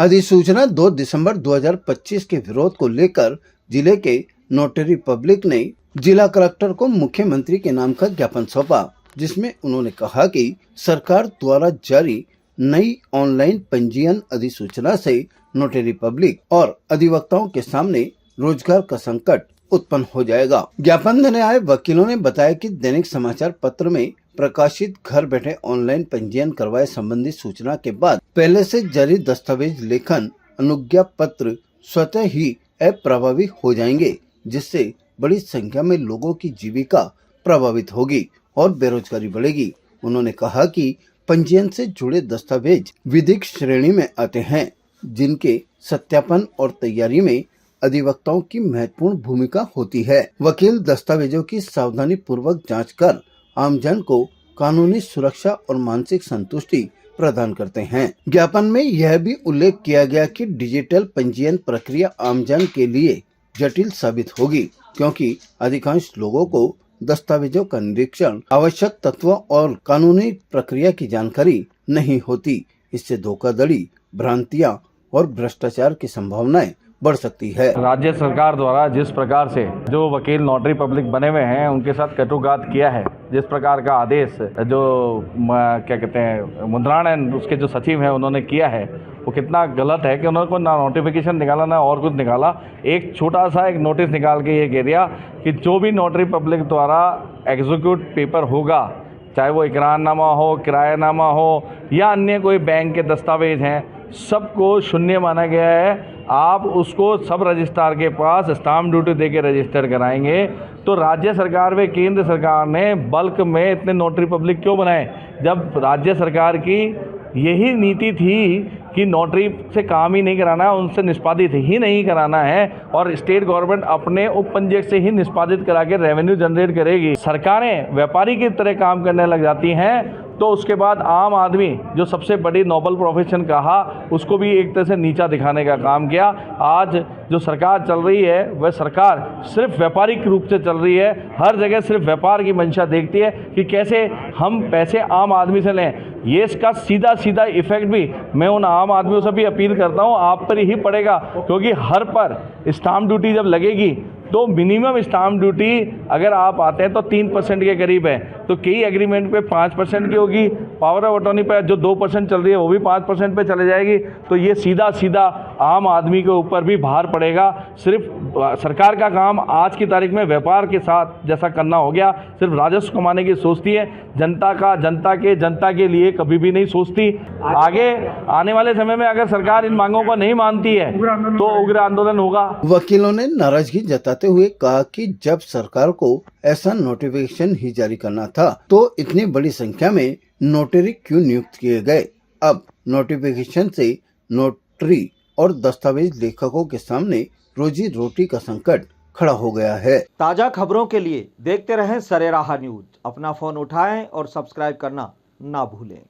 अधिसूचना 2 दिसंबर 2025 के विरोध को लेकर जिले के नोटरी पब्लिक ने जिला कलेक्टर को मुख्यमंत्री के नाम का ज्ञापन सौंपा, जिसमें उन्होंने कहा कि सरकार द्वारा जारी नई ऑनलाइन पंजीयन अधिसूचना से नोटरी पब्लिक और अधिवक्ताओं के सामने रोजगार का संकट उत्पन्न हो जाएगा। ज्ञापन देने आए वकीलों ने बताया कि दैनिक समाचार पत्र में प्रकाशित घर बैठे ऑनलाइन पंजीयन करवाए संबंधी सूचना के बाद पहले से जारी दस्तावेज लेखन अनुज्ञा पत्र स्वतः ही अप्रभावी हो जाएंगे, जिससे बड़ी संख्या में लोगों की जीविका प्रभावित होगी और बेरोजगारी बढ़ेगी। उन्होंने कहा कि पंजीयन से जुड़े दस्तावेज विधिक श्रेणी में आते हैं, जिनके सत्यापन और तैयारी में अधिवक्ताओं की महत्वपूर्ण भूमिका होती है। वकील दस्तावेजों की सावधानी पूर्वक जांच कर आमजन को कानूनी सुरक्षा और मानसिक संतुष्टि प्रदान करते हैं। ज्ञापन में यह भी उल्लेख किया गया कि डिजिटल पंजीयन प्रक्रिया आमजन के लिए जटिल साबित होगी, क्योंकि अधिकांश लोगों को दस्तावेजों का निरीक्षण, आवश्यक तत्वों और कानूनी प्रक्रिया की जानकारी नहीं होती। इससे धोखाधड़ी, भ्रांतियां और भ्रष्टाचार की संभावनाएं बढ़ सकती है। राज्य सरकार द्वारा जिस प्रकार से जो वकील नोटरी पब्लिक बने हुए हैं उनके साथ कटुघात किया है, जिस प्रकार का आदेश जो क्या कहते हैं मुद्रायण उसके जो सचिव हैं उन्होंने किया है, वो कितना गलत है कि उन्होंने ना नोटिफिकेशन निकाला ना और कुछ निकाला। एक छोटा सा एक नोटिस निकाल के ये कह दिया कि जो भी नोटरी पब्लिक द्वारा एग्जीक्यूट पेपर होगा, चाहे वो इकरारनामा हो, किरायानामा हो या अन्य कोई बैंक के दस्तावेज हैं, सबको शून्य माना गया है। आप उसको सब रजिस्ट्रार के पास स्टाम्प ड्यूटी देके रजिस्टर कराएंगे। तो राज्य सरकार व केंद्र सरकार ने बल्क में इतने नोटरी पब्लिक क्यों बनाए, जब राज्य सरकार की यही नीति थी कि नोटरी से काम ही नहीं कराना है, उनसे निष्पादित ही नहीं कराना है और स्टेट गवर्नमेंट अपने उपपंजीयक से ही निष्पादित करा के रेवेन्यू जनरेट करेगी। सरकारें व्यापारी की तरह काम करने लग जाती हैं, तो उसके बाद आम आदमी जो सबसे बड़ी नोबल प्रोफेशन कहा, उसको भी एक तरह से नीचा दिखाने का काम किया। आज जो सरकार चल रही है वह सरकार सिर्फ व्यापारिक रूप से चल रही है, हर जगह सिर्फ व्यापार की मंशा देखती है कि कैसे हम पैसे आम आदमी से लें। ये इसका सीधा सीधा इफेक्ट भी मैं उन आम आदमियों से भी अपील करता हूँ, आप पर ही पड़ेगा, क्योंकि हर पर स्टाम्प ड्यूटी जब लगेगी तो मिनिमम स्टाम्प ड्यूटी अगर आप आते हैं तो 3% के करीब है, तो कई एग्रीमेंट पे 5% की होगी, पावर ऑफ अटॉर्नी पे जो 2% चल रही है वो भी 5% पे चले जाएगी। तो ये सीधा सीधा आम आदमी के ऊपर भी भार पड़ेगा। सिर्फ सरकार का काम आज की तारीख में व्यापार के साथ जैसा करना हो गया, सिर्फ राजस्व कमाने की सोचती है, जनता के लिए कभी भी नहीं सोचती। आगे आने वाले समय में अगर सरकार इन मांगों को नहीं मानती है तो उग्र आंदोलन होगा। वकीलों ने नाराजगी जताते हुए कहा कि जब सरकार को ऐसा नोटिफिकेशन ही जारी करना था तो इतनी बड़ी संख्या में नोटरी क्यों नियुक्त किए गए। अब नोटिफिकेशन से नोटरी और दस्तावेज लेखकों के सामने रोजी रोटी का संकट खड़ा हो गया है। ताजा खबरों के लिए देखते रहें सरेराह न्यूज। अपना फोन उठाएं और सब्सक्राइब करना ना भूलें।